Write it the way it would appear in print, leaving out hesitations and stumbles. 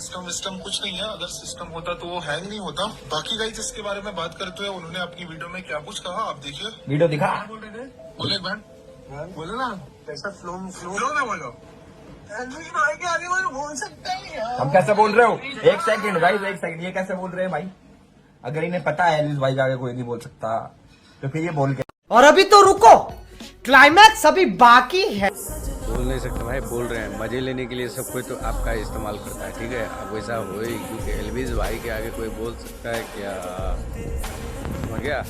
System विस्टम कुछ नहीं है। अगर सिस्टम होता तो वो हैंग नहीं होता। बाकी गाइस जिसके बारे में बात करते हैं उन्होंने अपनी वीडियो में क्या कुछ कहा आप देखिए। वीडियो दिखा, बोले बहन बोले ना कैसा फ्लो में बोलो। भाई के आगे मैं बोल सकता है यार। हम कैसे बोल रहे हो? एक सेकंड गाइस, एक सेकंड, ये कैसे बोल रहे हैं भाई? अगर इन्हें पता है एलिस भाई के आगे कोई नहीं बोल सकता तो फिर ये बोल के। और अभी तो रुको, क्लाइमैक्स अभी बाकी है। बोल नहीं सकते भाई, बोल रहे हैं मजे लेने के लिए सब कोई तो आपका इस्तेमाल करता है, ठीक है। अब वैसा हो ही, क्योंकि एलविस भाई के आगे कोई बोल सकता है क्या? समझ गया?